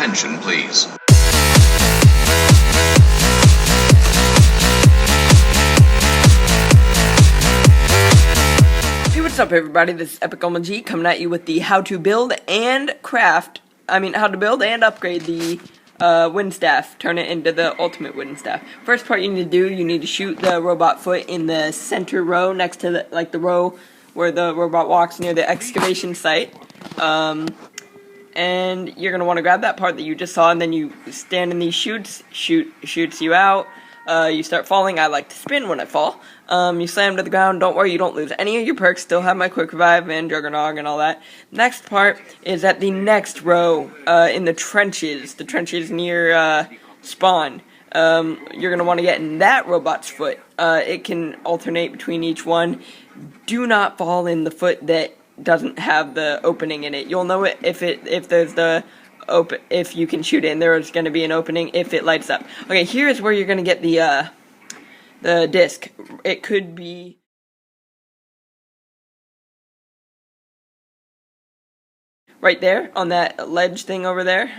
attention, please. Hey, what's up everybody, this is Epic Alma G coming at you with the how to build and upgrade the wind staff, turn it into the ultimate wind staff. First part you need to do, you need to shoot the robot foot in the center row next to the row where the robot walks near the excavation site. And you're going to want to grab that part that you just saw, and then you stand in these chutes, shoots you out. You start falling. I like to spin when I fall. You slam to the ground. Don't worry, you don't lose any of your perks. Still have my quick revive and Juggernog and all that. Next part is at the next row, in the trenches near spawn. You're going to want to get in that robot's foot. It can alternate between each one. Do not fall in the foot that doesn't have the opening in it. You'll know it if there's the if you can shoot it and there's going to be an opening if it lights up. Okay, here is where you're going to get the disc. It could be right there on that ledge thing over there,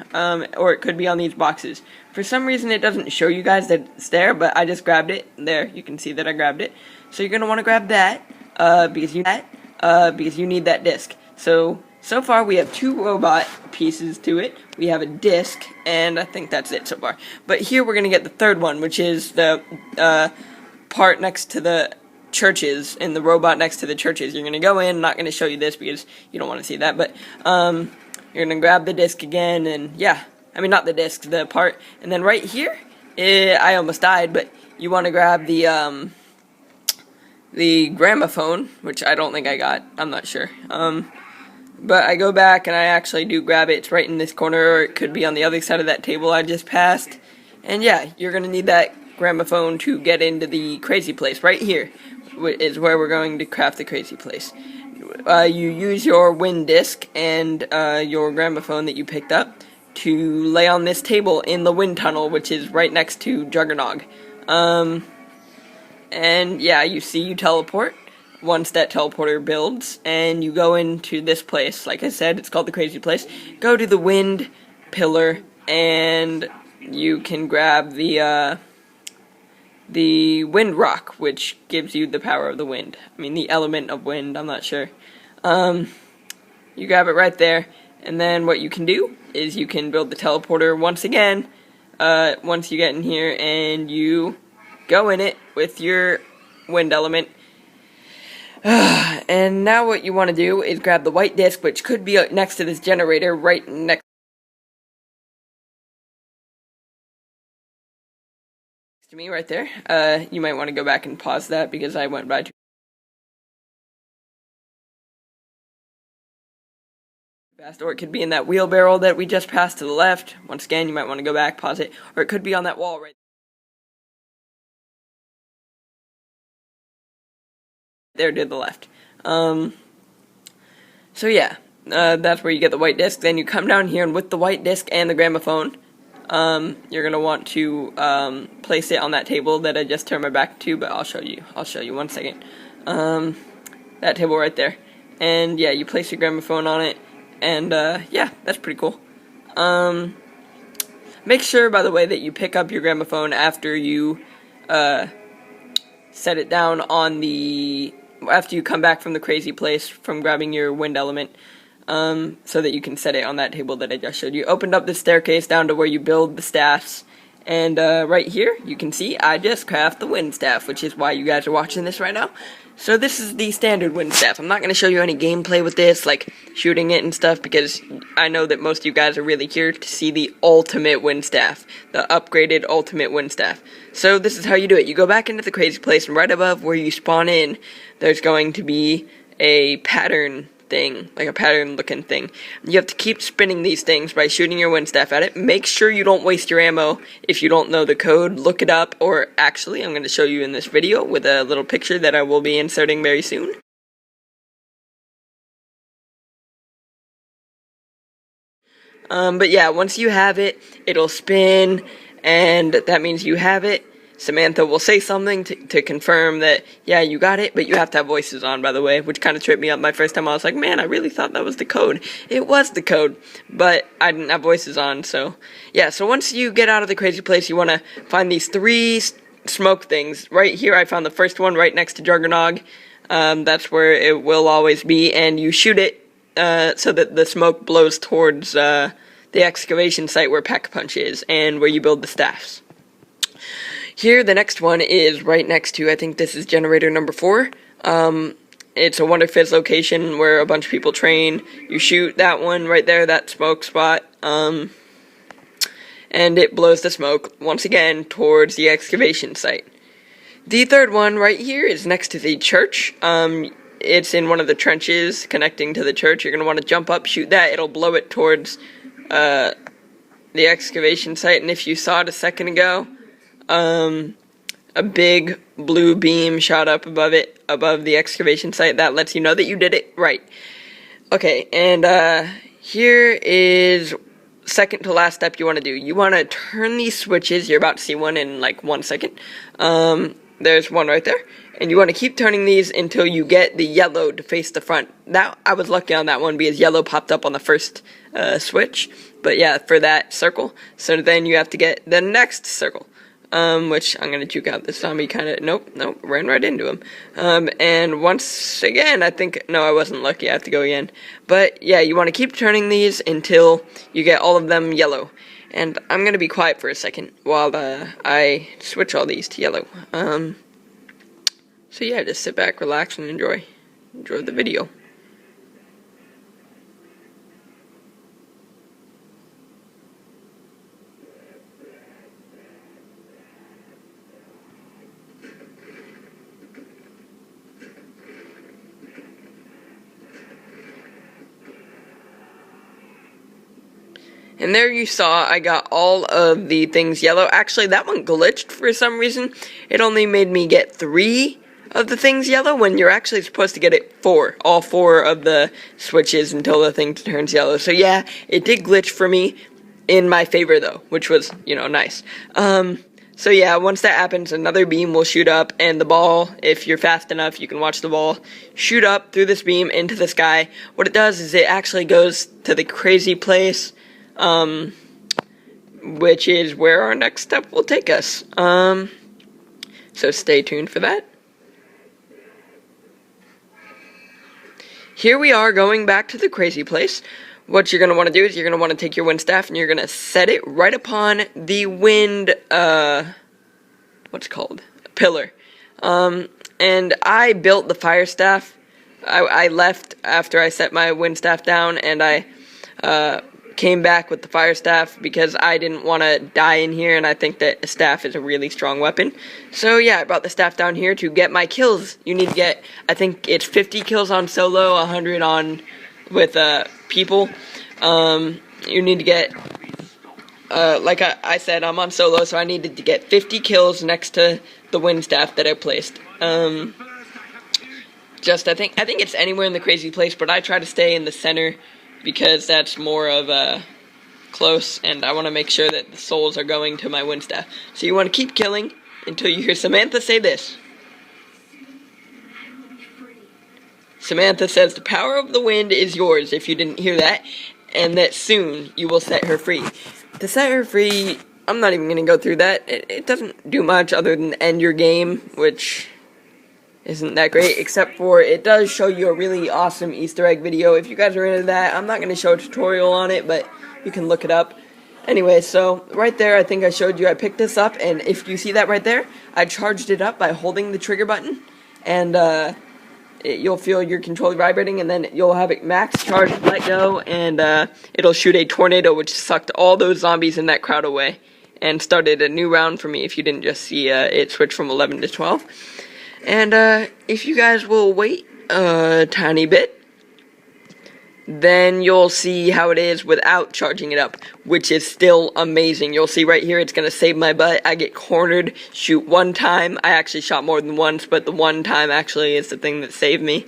or it could be on these boxes. For some reason it doesn't show you guys that it's there, but I just grabbed it. There, you can see that I grabbed it. So you're going to want to grab that because you need that disc. So far we have two robot pieces to it. We have a disc, and I think that's it so far. But here we're going to get the third one, which is the part next to the churches, in the robot next to the churches. You're going to go in, I'm not going to show you this because you don't want to see that, but you're going to grab the disc again, and yeah, I mean not the disc, the part, and then right here, I almost died, but you want to grab the gramophone, which I don't think I got, I'm not sure, but I go back and I actually do grab it. It's right in this corner, or it could be on the other side of that table I just passed. And yeah, you're going to need that gramophone to get into the crazy place. Right here is where we're going to craft the crazy place. You use your wind disc and your gramophone that you picked up to lay on this table in the wind tunnel, which is right next to Juggernog. And yeah, you teleport once that teleporter builds, and you go into this place. Like I said, it's called the crazy place. Go to the wind pillar, and you can grab the wind rock, which gives you the power of the wind. I mean, the element of wind, I'm not sure. You grab it right there, and then what you can do is you can build the teleporter once again, once you get in here, and you go in it with your wind element. And now what you want to do is grab the white disc, which could be next to this generator, right next to me right there. You might want to go back and pause that because I went by too fast. Or it could be in that wheelbarrow that we just passed to the left. Once again, you might want to go back, pause it, or it could be on that wall right there to the left. So yeah, that's where you get the white disc. Then you come down here, and with the white disc and the gramophone, you're gonna want to place it on that table that I just turned my back to, but I'll show you 1 second. That table right there, and yeah, you place your gramophone on it, and yeah, that's pretty cool. Make sure, by the way, that you pick up your gramophone after you set it down on after you come back from the crazy place from grabbing your wind element, so that you can set it on that table that I just showed you. Opened up the staircase down to where you build the staffs, and right here you can see I just craft the wind staff, which is why you guys are watching this right now. So this is the standard wind staff. I'm not going to show you any gameplay with this, like shooting it and stuff, because I know that most of you guys are really here to see the ultimate wind staff, the upgraded ultimate wind staff. So this is how you do it. You go back into the crazy place, and right above where you spawn in, there's going to be a pattern thing, like a pattern looking thing. You have to keep spinning these things by shooting your wind staff at it. Make sure you don't waste your ammo. If you don't know the code, look it up, or actually I'm going to show you in this video with a little picture that I will be inserting very soon. But yeah, once you have it, it'll spin, and that means you have it. Samantha will say something to confirm that, yeah, you got it, but you have to have voices on, by the way, which kind of tripped me up my first time. I was like, man, I really thought that was the code. It was the code, but I didn't have voices on, so, yeah. So once you get out of the crazy place, you want to find these 3 smoke things. Right here, I found the first one right next to Juggernog. That's where it will always be, and you shoot it so that the smoke blows towards the excavation site where Pack-a-Punch is, and where you build the staffs. Here, the next one is right next to, I think this is generator number 4. It's a Wonder Fizz location where a bunch of people train. You shoot that one right there, that smoke spot, and it blows the smoke, once again, towards the excavation site. The third one right here is next to the church. It's in one of the trenches connecting to the church. You're going to want to jump up, shoot that. It'll blow it towards the excavation site, and if you saw it a second ago, a big blue beam shot up above the excavation site. That lets you know that you did it right. Okay, and here is second to last step you want to do. You want to turn these switches. You're about to see one in like 1 second. There's one right there. And you want to keep turning these until you get the yellow to face the front. That I was lucky on that one because yellow popped up on the first switch. But yeah, for that circle. So then you have to get the next circle. Which I'm going to juke out this zombie kind of, nope, ran right into him. And once again, no, I wasn't lucky, I have to go again. But yeah, you want to keep turning these until you get all of them yellow. And I'm going to be quiet for a second while I switch all these to yellow. So yeah, just sit back, relax, and enjoy the video. And there you saw, I got all of the things yellow. Actually, that one glitched for some reason. It only made me get 3 of the things yellow when you're actually supposed to get it 4. All 4 of the switches until the thing turns yellow. So yeah, it did glitch for me in my favor though, which was, nice. So yeah, once that happens, another beam will shoot up, and the ball, if you're fast enough, you can watch the ball shoot up through this beam into the sky. What it does is it actually goes to the crazy place, which is where our next step will take us. So stay tuned for that. Here we are going back to the crazy place. What you're going to want to do is you're going to want to take your wind staff and you're going to set it right upon the wind, pillar. And I built the fire staff. I left after I set my wind staff down, and I, came back with the fire staff because I didn't want to die in here, and I think that a staff is a really strong weapon. So yeah, I brought the staff down here to get my kills. You need to get, I think it's 50 kills on solo, 100 on with people. You need to get, like I said, I'm on solo, so I needed to get 50 kills next to the wind staff that I placed. I think it's anywhere in the crazy place, but I try to stay in the center because that's more of a close, and I want to make sure that the souls are going to my wind staff. So you want to keep killing until you hear Samantha say this. Samantha says the power of the wind is yours, if you didn't hear that, and that soon you will set her free. To set her free, I'm not even going to go through that. It doesn't do much other than end your game, which isn't that great, except for it does show you a really awesome Easter egg video. If you guys are into that, I'm not going to show a tutorial on it, but you can look it up. Anyway, so right there, I think I showed you, I picked this up, and if you see that right there, I charged it up by holding the trigger button, and you'll feel your controller vibrating, and then you'll have it max charge, let go, and it'll shoot a tornado, which sucked all those zombies in that crowd away, and started a new round for me if you didn't just see it switch from 11 to 12. And if you guys will wait a tiny bit, then you'll see how it is without charging it up, which is still amazing. You'll see right here, it's going to save my butt. I get cornered, shoot one time. I actually shot more than once, but the one time actually is the thing that saved me.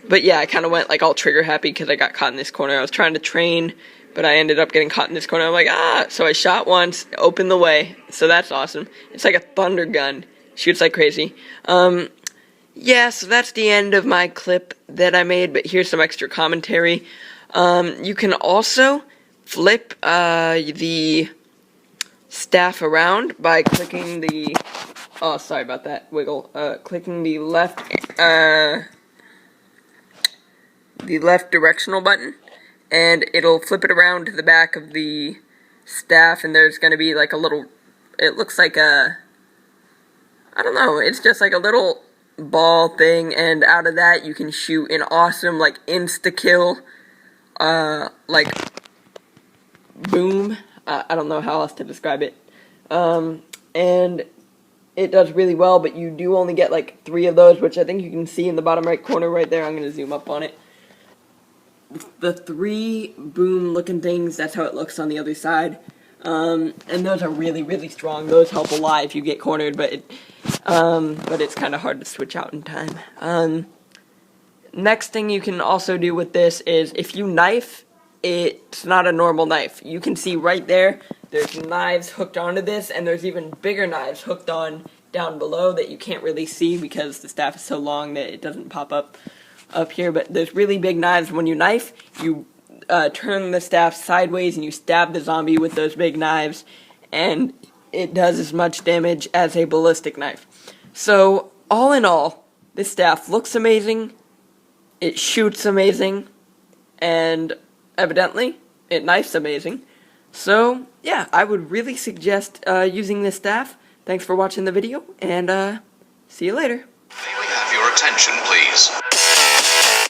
But yeah, I kind of went like all trigger happy because I got caught in this corner. I was trying to train, but I ended up getting caught in this corner. I'm like, ah! So I shot once, opened the way. So that's awesome. It's like a thunder gun. Shoots like crazy. Yeah, so that's the end of my clip that I made, but here's some extra commentary. You can also flip the staff around by clicking the... Oh, sorry about that, wiggle. Clicking the left directional button, and it'll flip it around to the back of the staff, and there's going to be like a little... It looks like a... I don't know, it's just like a little ball thing, and out of that you can shoot an awesome, like, insta-kill, like, boom. I don't know how else to describe it. And it does really well, but you do only get, like, 3 of those, which I think you can see in the bottom right corner right there. I'm going to zoom up on it. The 3 boom-looking things, that's how it looks on the other side. And those are really, really strong. Those help a lot if you get cornered, but it's kind of hard to switch out in time. Next thing you can also do with this is if you knife, it's not a normal knife. You can see right there, there's knives hooked onto this, and there's even bigger knives hooked on down below that you can't really see because the staff is so long that it doesn't pop up here. But there's really big knives. When you knife, you turn the staff sideways and you stab the zombie with those big knives, and it does as much damage as a ballistic knife. So, all in all, this staff looks amazing, it shoots amazing, and evidently, it knifes amazing. So, yeah, I would really suggest using this staff. Thanks for watching the video, and see you later. May we have your attention, please?